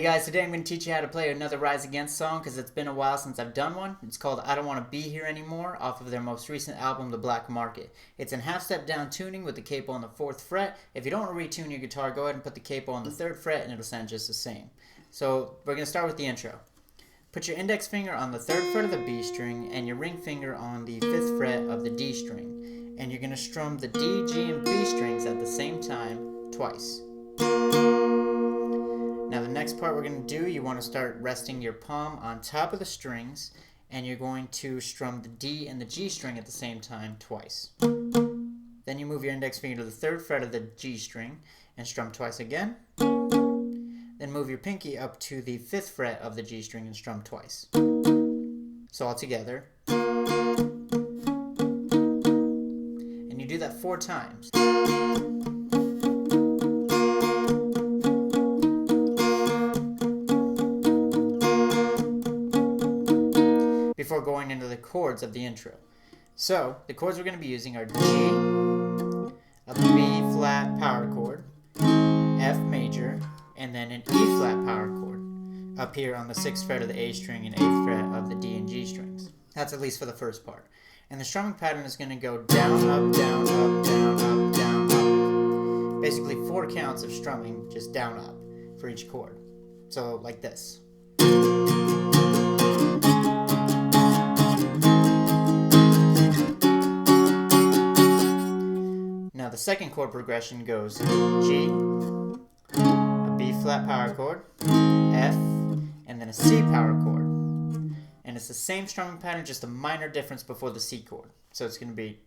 guys, today I'm going to teach you how to play another Rise Against song because it's been a while since I've done one. It's called I Don't Want to Be Here Anymore off of their most recent album, The Black Market. It's in half-step down tuning with the capo on the 4th fret. If you don't want to retune your guitar, go ahead and put the capo on the 3rd fret and it'll sound just the same. So we're going to start with the intro. Put your index finger on the 3rd fret of the B string and your ring finger on the 5th fret of the D string. And you're going to strum the D, G, and B strings at the same time twice. Now the next part we're going to do, you want to start resting your palm on top of the strings and you're going to strum the D and the G string at the same time twice. Then you move your index finger to the 3rd fret of the G string and strum twice again. Then move your pinky up to the 5th fret of the G string and strum twice. So all together. And you do that 4 times. Before going into the chords of the intro. So, the chords we're going to be using are G, a B flat power chord, F major, and then an E flat power chord up here on the 6th fret of the A string and 8th fret of the D and G strings. That's at least for the first part. And the strumming pattern is going to go down, up, down, up, down, up, down, up. Basically 4 counts of strumming, just down, up for each chord. So, like this. Now the second chord progression goes G, a B flat power chord, F, and then a C power chord. And it's the same strumming pattern, just a minor difference before the C chord. So it's going to be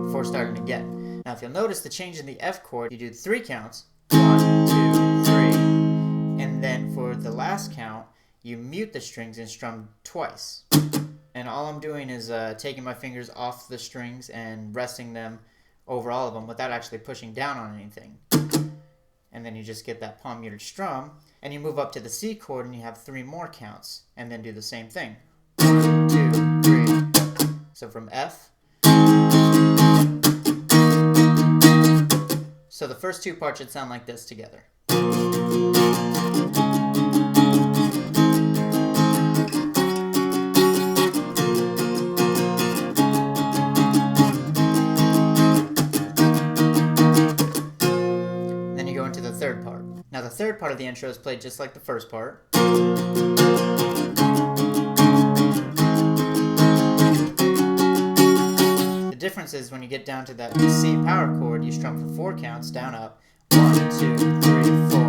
before starting again. Now if you'll notice the change in the F chord, you do 3 counts, 1, 2, 3, and then for the last count, you mute the strings and strum twice. And all I'm doing is taking my fingers off the strings and resting them over all of them without actually pushing down on anything. And then you just get that palm muted strum, and you move up to the C chord and you have 3 more counts, and then do the same thing. 1, 2, 3. So from F. So the first 2 parts should sound like this together. Into the third part. Now the third part of the intro is played just like the first part. The difference is when you get down to that C power chord, you strum for 4 counts, down, up, 1, 2, 3, 4,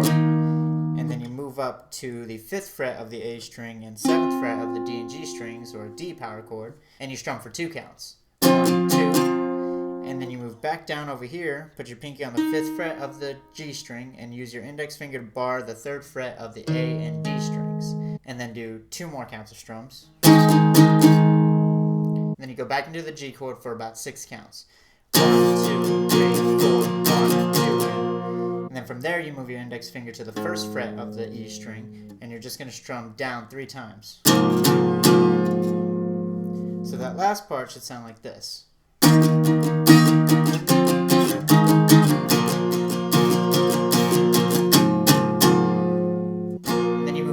and then you move up to the 5th fret of the A string and 7th fret of the D and G strings, or a D power chord, and you strum for 2 counts, 1, 2, and then you move back down over here, put your pinky on the 5th fret of the G string, and use your index finger to bar the 3rd fret of the A and D strings. And then do 2 more counts of strums. And then you go back into the G chord for about 6 counts. 1, 2, 3, 4, 1, 2. And then from there you move your index finger to the 1st fret of the E string, and you're just going to strum down 3 times. So that last part should sound like this.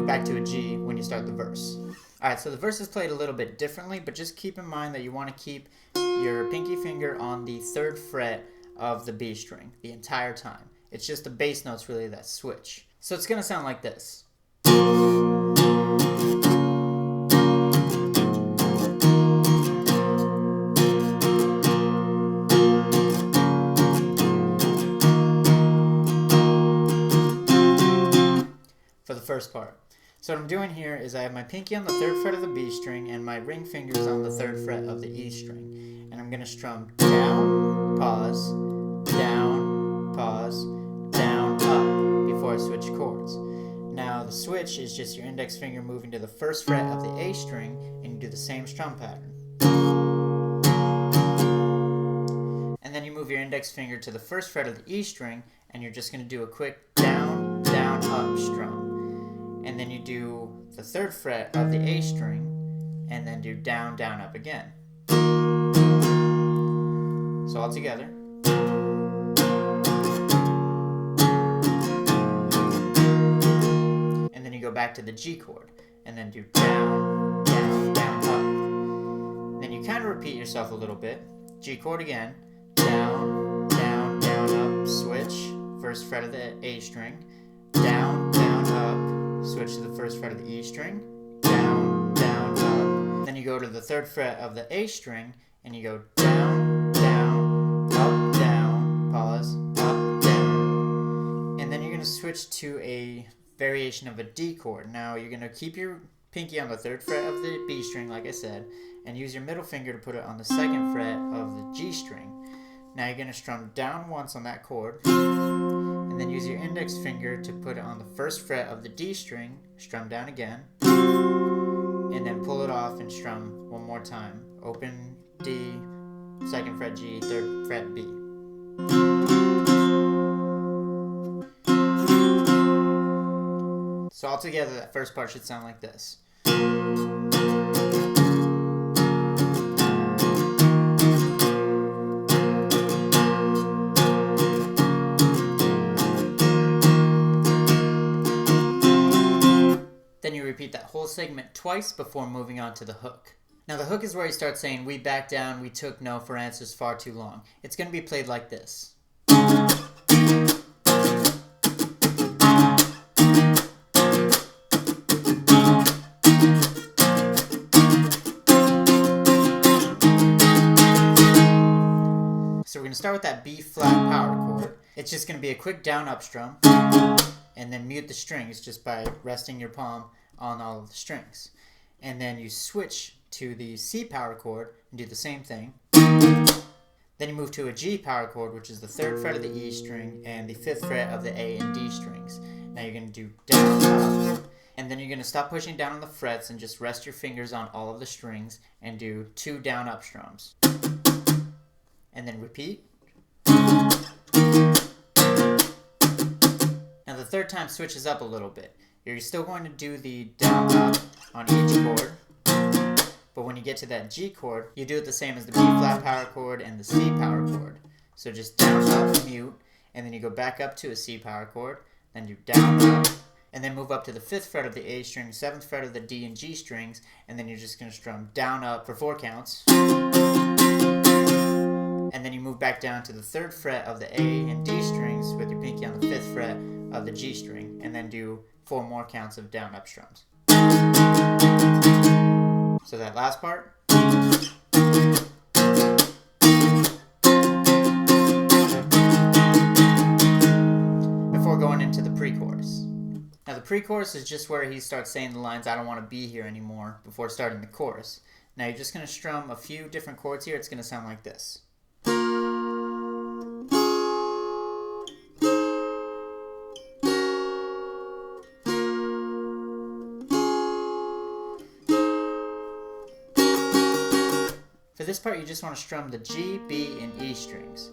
Back to a G when you start the verse. Alright, so the verse is played a little bit differently, but just keep in mind that you want to keep your pinky finger on the 3rd fret of the B string the entire time. It's just the bass notes really that switch. So it's going to sound like this. For the first part. So what I'm doing here is I have my pinky on the 3rd fret of the B string and my ring fingers on the 3rd fret of the E string. And I'm going to strum down, pause, down, pause, down, up before I switch chords. Now the switch is just your index finger moving to the 1st fret of the A string and you do the same strum pattern. And then you move your index finger to the 1st fret of the E string and you're just going to do a quick down, down, up strum. And then you do the 3rd fret of the A string, and then do down, down, up again. So So all together. And then you go back to the G chord and then do down, down, down, up. Then you kind of repeat yourself a little bit. G chord again, down, down, down, up, switch, first fret of the A string, down, down, up, switch to the first fret of the E string, down, down, up. Then you go to the third fret of the A string and you go down, down, up, down, pause, up, down. And then you're going to switch to a variation of a D chord. Now you're going to keep your pinky on the third fret of the B string, like I said, and use your middle finger to put it on the second fret of the G string. Now you're going to strum down once on that chord, and then use your index finger to put it on the first fret of the D string, strum down again, and then pull it off and strum one more time. Open D, second fret G, third fret B. So all together, that first part should sound like this. Then you repeat that whole segment twice before moving on to the hook. Now the hook is where you start saying, "We back down, we took no for answers far too long." It's going to be played like this. So we're going to start with that B flat power chord. It's just going to be a quick down up strum, and then mute the strings just by resting your palm on all of the strings. And then you switch to the C power chord and do the same thing. Then you move to a G power chord, which is the third fret of the E string and the fifth fret of the A and D strings. Now you're going to do down, up, and then you're going to stop pushing down on the frets and just rest your fingers on all of the strings and do 2 down up strums. And then repeat. Now the third time switches up a little bit. You're still going to do the down up on each chord, but when you get to that G chord, you do it the same as the B flat power chord and the C power chord. So just down up, mute, and then you go back up to a C power chord, then do down up, and then move up to the 5th fret of the A string, 7th fret of the D and G strings, and then you're just going to strum down up for 4 counts. And then you move back down to the 3rd fret of the A and D strings with your pinky on the 5th fret of the G string, and then do 4 more counts of down up strums. So that last part. Before going into the pre-chorus. Now the pre-chorus is just where he starts saying the lines, "I don't want to be here anymore," before starting the chorus. Now you're just going to strum a few different chords here. It's going to sound like this. For this part, you just want to strum the G, B, and E strings.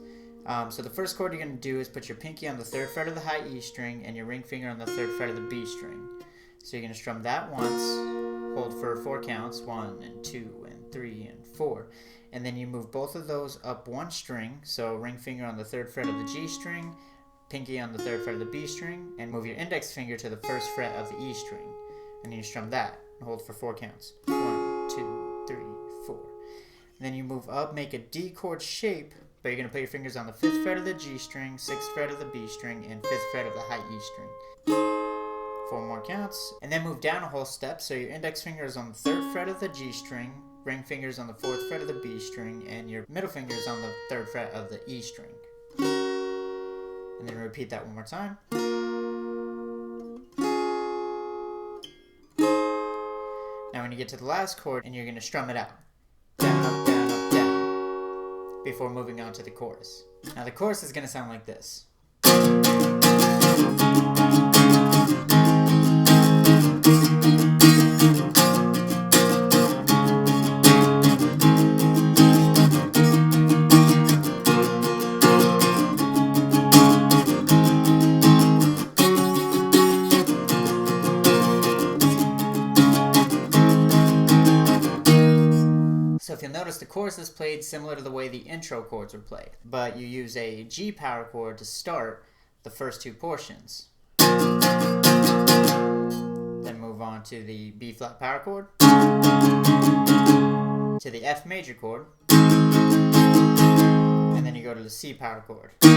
So the first chord you're going to do is put your pinky on the 3rd fret of the high E string and your ring finger on the 3rd fret of the B string. So you're going to strum that once, hold for 4 counts, 1 and 2 and 3 and 4. And then you move both of those up 1 string, so ring finger on the 3rd fret of the G string, pinky on the 3rd fret of the B string, and move your index finger to the 1st fret of the E string. And then you strum that and hold for 4 counts, 1, 2, 3, 4. And then you move up, make a D chord shape, but you're going to put your fingers on the 5th fret of the G string, 6th fret of the B string, and 5th fret of the high E string. 4 more counts. And then move down a whole step, so your index finger is on the 3rd fret of the G string, ring finger is on the 4th fret of the B string, and your middle finger is on the 3rd fret of the E string. And then repeat that one more time. Now when you get to the last chord, and you're going to strum it out. Down, up, down, up, down. Before moving on to the chorus. Now the chorus is going to sound like this. So if you'll notice, the chorus is played similar to the way the intro chords are played, but you use a G power chord to start the first two portions. Then move on to the B flat power chord, to the F major chord, and then you go to the C power chord. You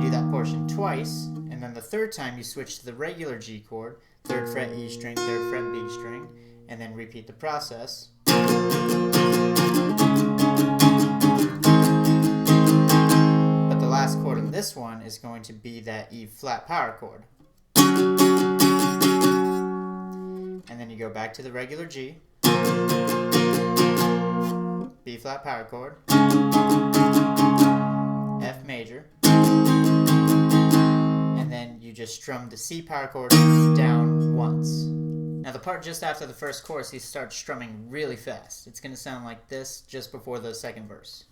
do that portion twice, and then the third time you switch to the regular G chord, 3rd fret E string, 3rd fret B string, and then repeat the process. But the last chord on this one is going to be that E flat power chord. And then you go back to the regular G, B flat power chord, F major, and then you just strum the C power chord down once. Now the part just after the first chorus, he starts strumming really fast. It's going to sound like this just before the second verse.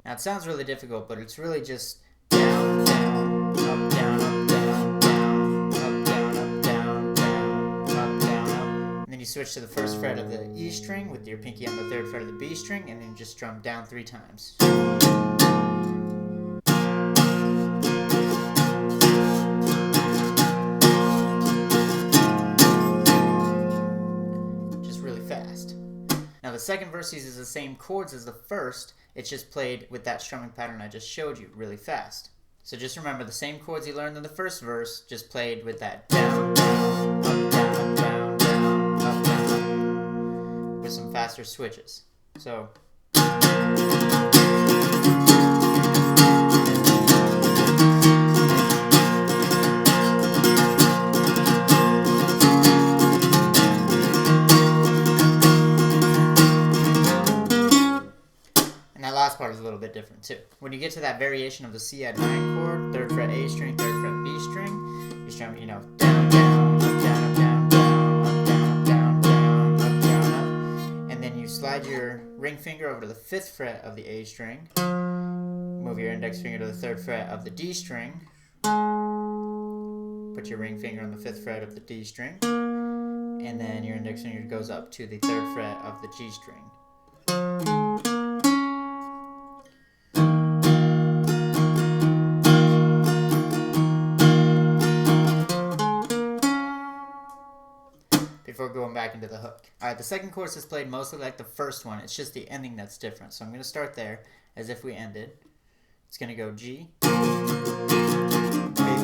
Now it sounds really difficult, but it's really just down, down, up, down, up, down, down, up, down, up, down, down, up, down, up. And then you switch to the 1st fret of the E string with your pinky on the 3rd fret of the B string, and then you just strum down 3 times. Now the second verse uses the same chords as the first, it's just played with that strumming pattern I just showed you, really fast. So just remember the same chords you learned in the first verse, just played with that down, down, up, down, up, down, down, up, down, up, with some faster switches. So. Last part is a little bit different too. When you get to that variation of the C add 9 chord, 3rd fret A string, 3rd fret B string, you strum, you know, down, down, up, down, up, down, down, up, down, up, down, down, up, down, up, and then you slide your ring finger over to the 5th fret of the A string, move your index finger to the 3rd fret of the D string, put your ring finger on the 5th fret of the D string, and then your index finger goes up to the 3rd fret of the G string. Before going back into the hook. Alright, the second chorus is played mostly like the first one. It's just the ending that's different. So I'm going to start there as if we ended. It's going to go G, B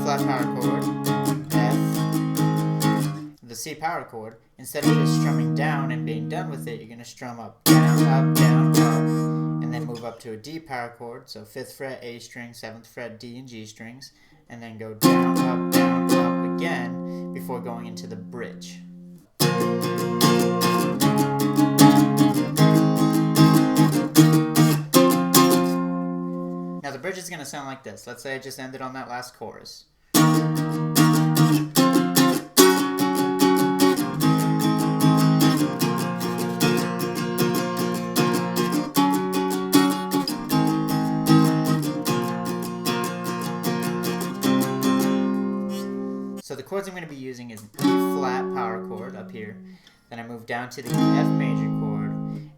flat power chord, F, the C power chord. Instead of just strumming down and being done with it, you're going to strum up, down, up, and then move up to a D power chord. So 5th fret A string, 7th fret D and G strings, and then go down, up again before going into the bridge. Now the bridge is going to sound like this. Let's say I just ended on that last chorus. So the chords I'm going to be using is an E flat power chord up here. Then I move down to the F major chord,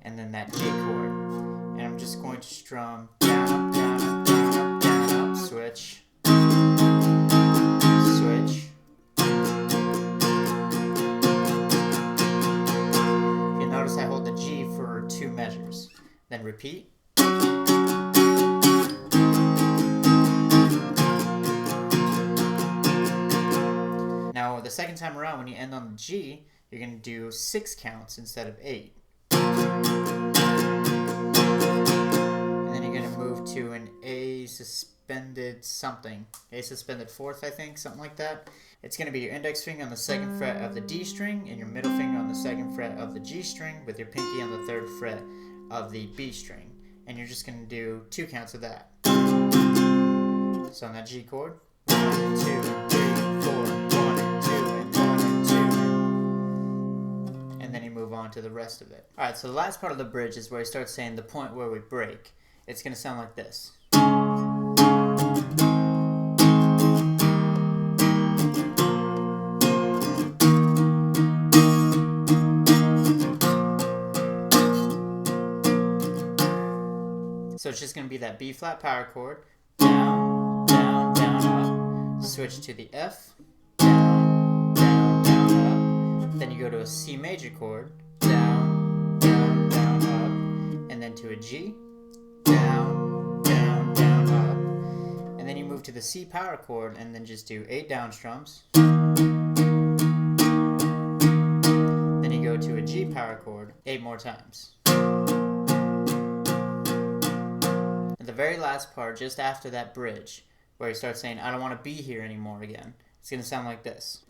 and then that G chord. And I'm just going to strum down, up, down, up, down, up, down, up, switch, switch. If you notice, I hold the G for 2 measures. Then repeat. Now, the second time around, when you end on the G, you're going to do 6 counts instead of 8. And then you're going to move to an A suspended something. A suspended 4th, I think, something like that. It's going to be your index finger on the 2nd fret of the D string and your middle finger on the 2nd fret of the G string with your pinky on the 3rd fret of the B string. And you're just going to do 2 counts of that. So on that G chord, 1, 2, 3, 4, 1 and 2 and 1 and 2. And then you move on to the rest of it. Alright, so the last part of the bridge is where he starts saying the point where we break. It's going to sound like this. be that B flat power chord, down, down, down, up, switch to the F, down, down, down, up, then you go to a C major chord, down, down, down, up, and then to a G, down, down, down, up, and then you move to the C power chord and then just do 8 down strums. Then you go to a G power chord 8 more times. And the very last part, just after that bridge, where you start saying, I don't want to be here anymore again, it's going to sound like this.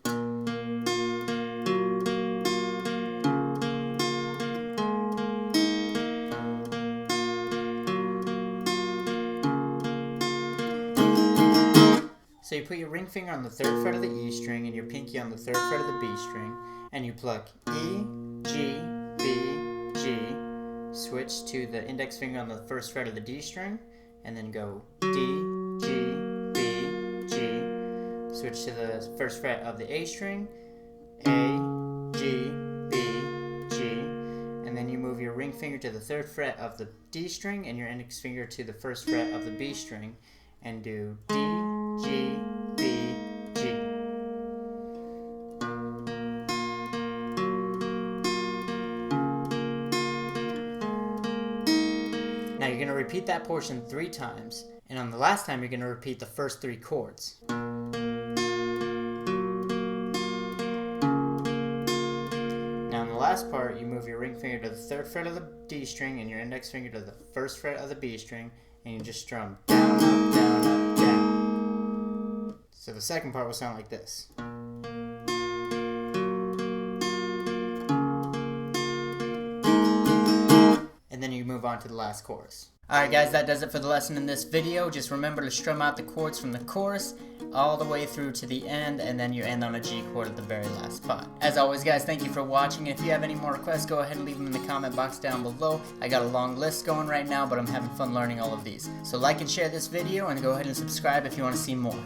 So you put your ring finger on the 3rd fret of the E string and your pinky on the 3rd fret of the B string, and you pluck E, G, B, G, switch to the index finger on the 1st fret of the D string, and then go D, G, B, G, switch to the 1st fret of the A string, A, G, B, G, and then you move your ring finger to the 3rd fret of the D string and your index finger to the 1st fret of the B string, and do D, G, B, G. Now you're going to repeat that portion 3 times, and on the last time you're going to repeat the first 3 chords. Now in the last part, you move your ring finger to the 3rd fret of the D string and your index finger to the 1st fret of the B string, and you just strum down, up, down, up, down. So the second part will sound like this. And then you move on to the last chorus. Alright guys, that does it for the lesson in this video. Just remember to strum out the chords from the chorus all the way through to the end, and then you end on a G chord at the very last spot. As always guys, thank you for watching. If you have any more requests, go ahead and leave them in the comment box down below. I got a long list going right now, but I'm having fun learning all of these. So like and share this video, and go ahead and subscribe if you want to see more.